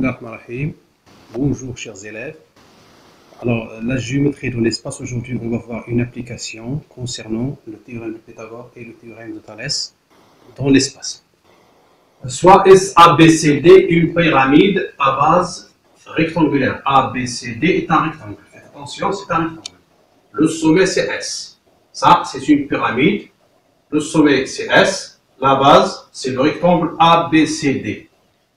Bismillahirrahmanirrahim. Bonjour chers élèves. Alors la géométrie de l'espace, aujourd'hui on va voir une application concernant le théorème de Pythagore et le théorème de Thalès dans l'espace. Soit SABCD une pyramide à base rectangulaire. ABCD est un rectangle. Faites attention, c'est un rectangle. Le sommet c'est S. Ça c'est une pyramide. Le sommet c'est S. La base c'est le rectangle ABCD.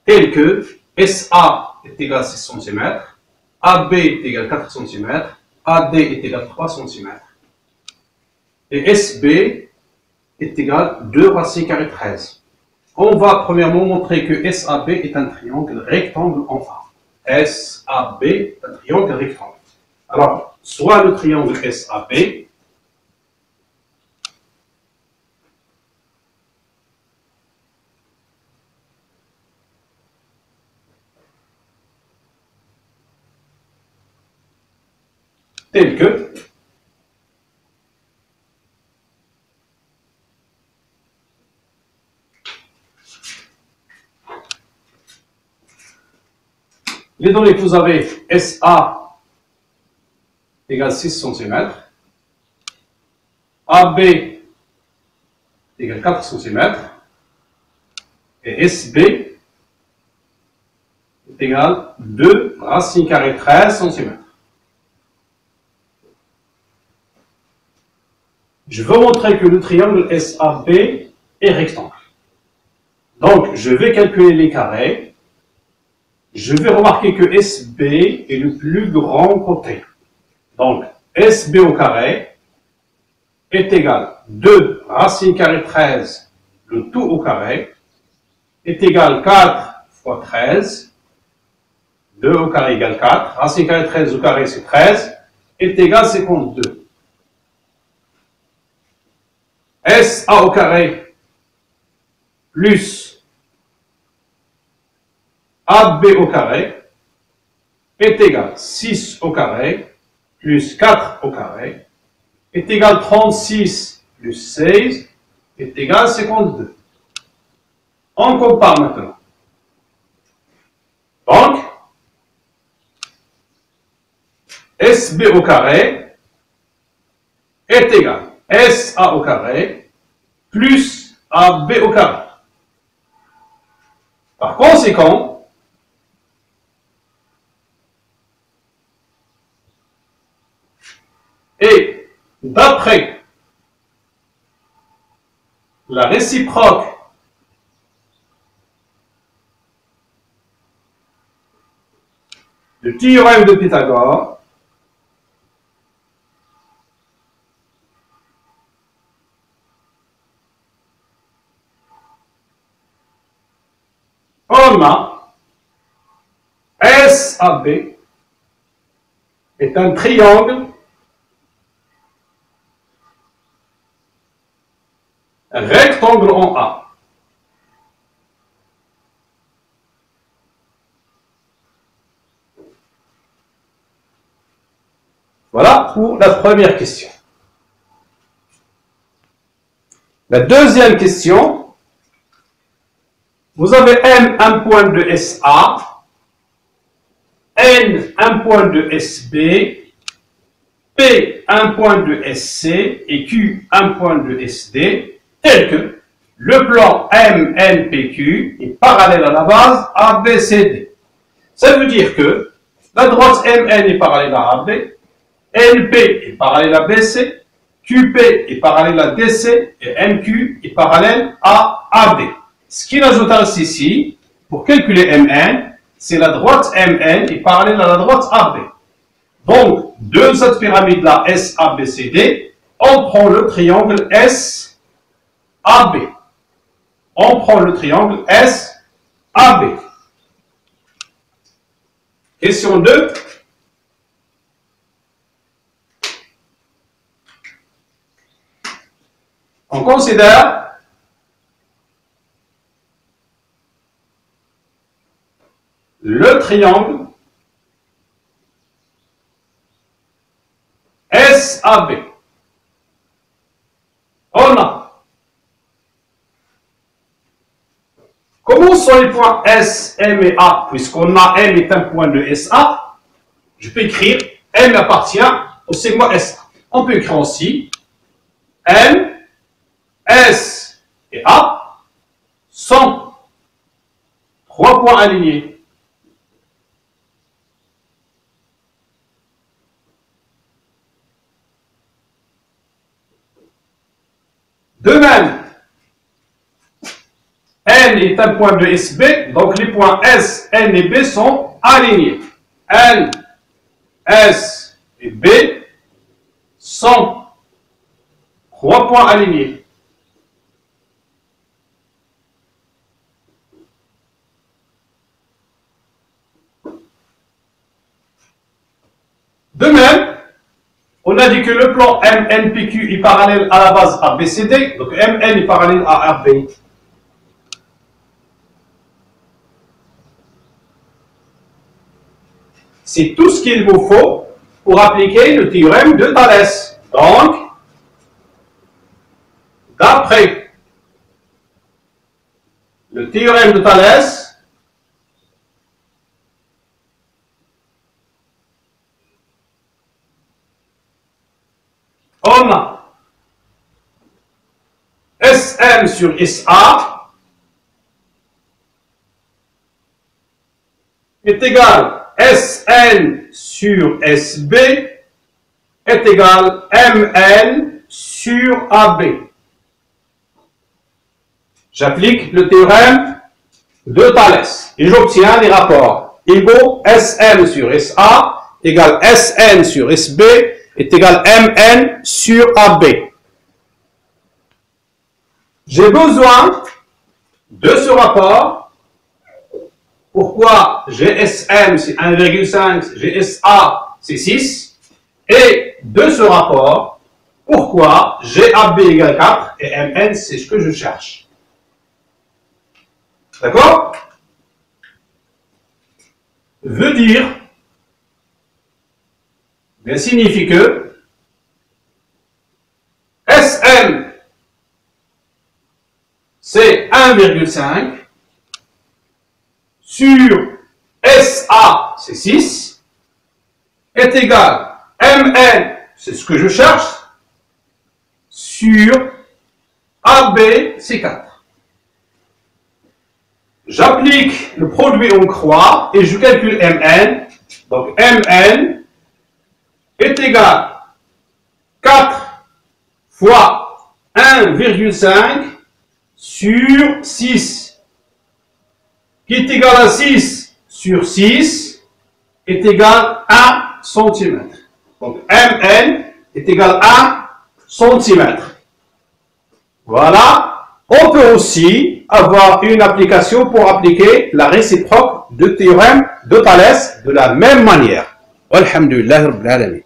Tel que SA est égal à 6 cm, AB est égal à 4 cm, AD est égal à 3 cm. Et SB est égal à 2 racines carrées 13. On va premièrement montrer que SAB est un triangle rectangle en A. SAB est un triangle rectangle. Alors, soit le triangle SAB, tel que les données que vous avez, SA égale 6 cm, AB égale 4 cm, et SB est égal 2 racines carrées 13 cm. Je veux montrer que le triangle SAB est rectangle. Donc, je vais calculer les carrés. Je vais remarquer que SB est le plus grand côté. Donc, SB au carré est égal à 2 racines carrées 13, le tout au carré, est égal à 4 fois 13, 2 au carré égale 4, racine carrée 13 au carré c'est 13, est égal à 52. SA au carré plus AB au carré est égal à 6 au carré plus 4 au carré est égal à 36 plus 16 est égal à 52. On compare maintenant. Donc, SB au carré est égal à SA au carré plus AB au carré. Par conséquent, et d'après la réciproque du théorème de Pythagore, on a SAB est un triangle rectangle en A. Voilà pour la première question. La deuxième question, vous avez M un point de SA, N un point de SB, P un point de SC et Q un point de SD, tel que le plan MNPQ est parallèle à la base ABCD. Ça veut dire que la droite MN est parallèle à AB, NP est parallèle à BC, QP est parallèle à DC et NQ est parallèle à AB. Ce qui nous intéresse ici, pour calculer MN, c'est la droite MN est parallèle à la droite AB. Donc, de cette pyramide-là, SABCD, on prend le triangle SAB. On prend le triangle SAB. Question 2. On considère le triangle SAB. On a Comment sont les points S, M et A? Puisqu'on a M est un point de SA, je peux écrire M appartient au segment SA. On peut écrire aussi M, S et A sont 3 points alignés. De même, N est un point de SB, donc les points S, N et B sont alignés. N, S et B sont 3 points alignés. De même, on a dit que le plan MNPQ est parallèle à la base ABCD, donc MN est parallèle à AB. C'est tout ce qu'il vous faut pour appliquer le théorème de Thalès. Donc, d'après le théorème de Thalès, on a SM sur SA est égal Sn sur Sb est égal Mn sur AB. J'applique le théorème de Thalès et j'obtiens les rapports égaux Sm sur Sa égale Sn sur Sb est égal Mn sur AB. J'ai besoin de ce rapport. Pourquoi GSM c'est 1,5, GSA c'est 6, et de ce rapport, pourquoi GAB égale 4 et MN c'est ce que je cherche. D'accord? Veut dire, bien signifie que SM c'est 1,5 sur SA, c'est 6, est égal MN, c'est ce que je cherche, sur AB, c'est 4. J'applique le produit en croix et je calcule MN. Donc MN est égal 4 fois 1,5 sur 6. Qui est égal à 6 sur 6 est égal à 1 cm. Donc Mn est égal à 1 cm. Voilà. On peut aussi avoir une application pour appliquer la réciproque du théorème de Thalès de la même manière. Alhamdulillah Rabbil Alamin.